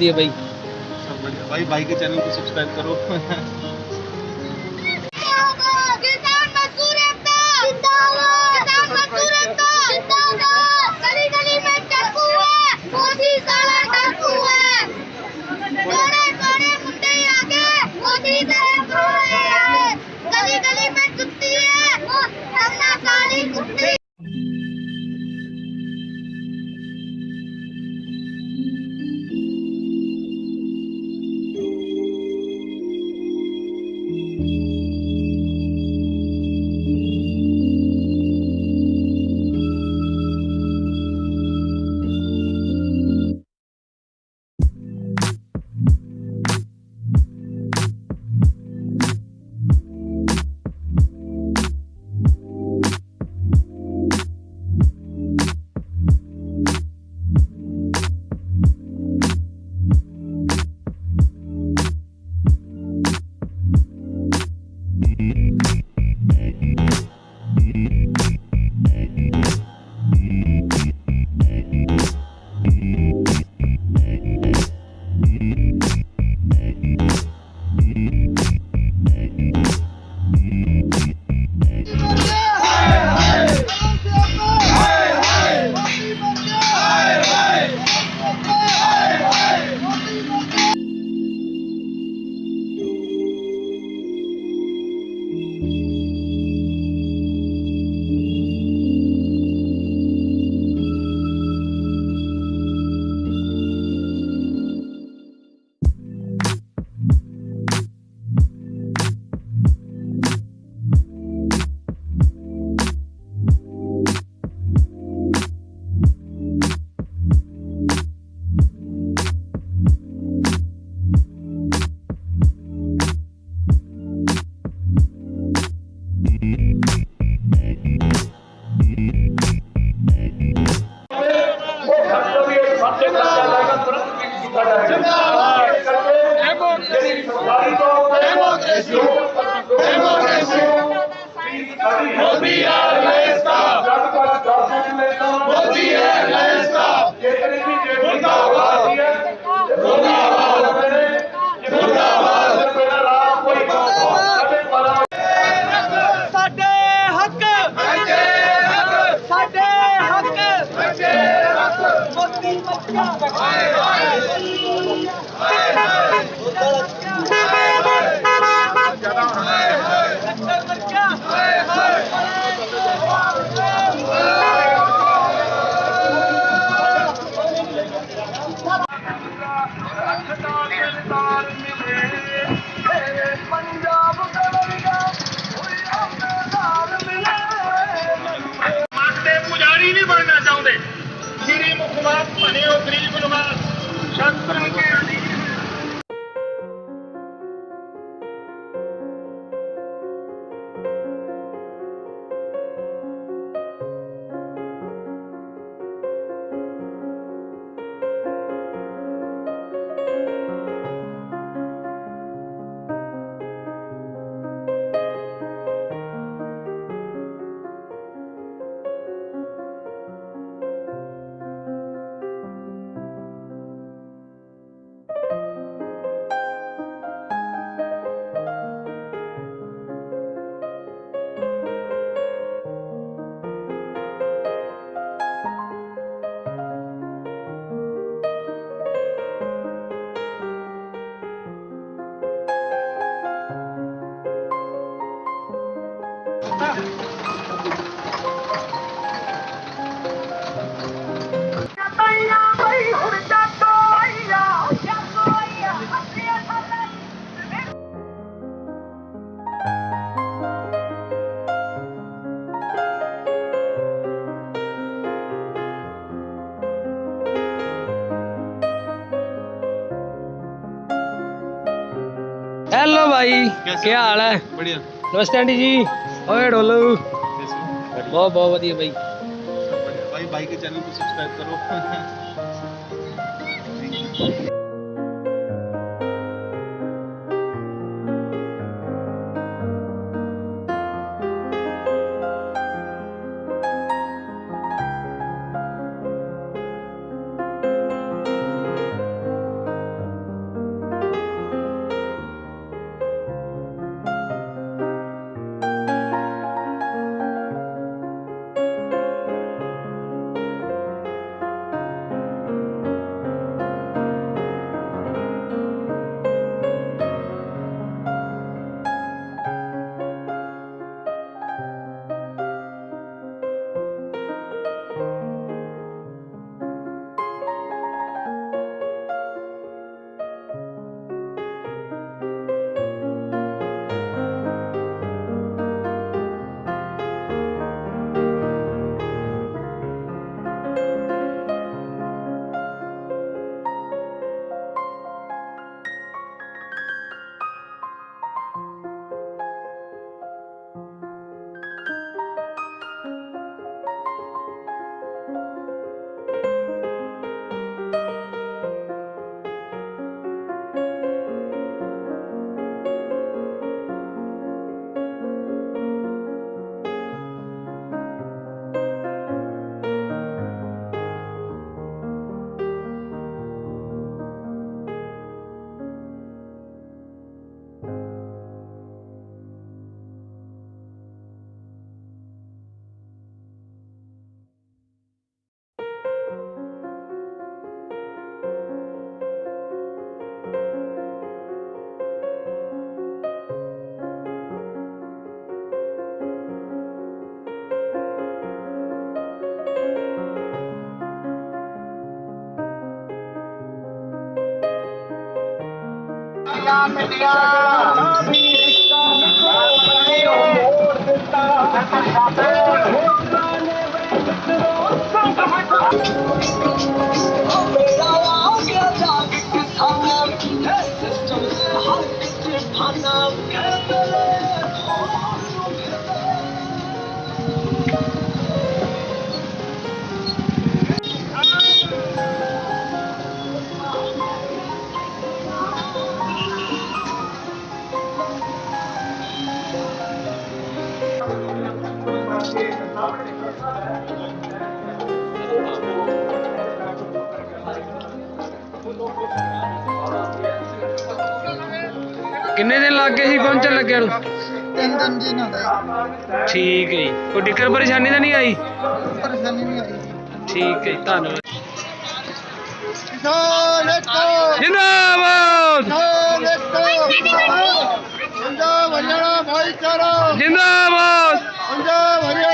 बढ़िया भाई। सब बढ़िया भाई। भाई के चैनल को सब्सक्राइब करो। किसान मजदूर एकता जिंदाबाद, किसान मजदूर एकता जिंदाबाद। गली गली में चक्कू है, मोदी साला डाकू है। कोने कोने मुद्दे आगे, मोदी साहब रोए आए। गली गली में जुत्ती है, धरना काली कुत्ती। हेलो भाई, क्या हाल है? बढ़िया। नमस्ते आंटी जी। ओए ढोलू। कैसे हो? बहुत बहुत बढ़िया भाई। सब बढ़िया भाई। भाई के चैनल को सब्सक्राइब करो। ਕਿੰਨੇ ਦਿਨ ਲੱਗ ਗਏ ਸੀ ਪਹੁੰਚਣ ਲੱਗਿਆ ਨੂੰ? 3 ਦਿਨ ਜੀ ਨਾ ਹੋਇਆ। ਠੀਕ ਹੈ ਜੀ। ਕੋਈ ਦਿੱਕਤ ਪਰੇਸ਼ਾਨੀ ਤਾਂ ਨਹੀਂ ਆਈ? ਪਰੇਸ਼ਾਨੀ ਨਹੀਂ ਆਈ। ਠੀਕ ਹੈ ਜੀ, ਧੰਨਵਾਦ। ਕਿਸਾਨ ਏਕਤਾ ਜਿੰਦਾਬਾਦ ਕਿਸਾਨ ਏਕਤਾ ਪੰਜਾਬ ਹਰਿਆਣਾ ਭਾਈਚਾਰਾ ਜਿੰਦਾਬਾਦ ਪੰਜਾਬ ਹਰਿਆਣਾ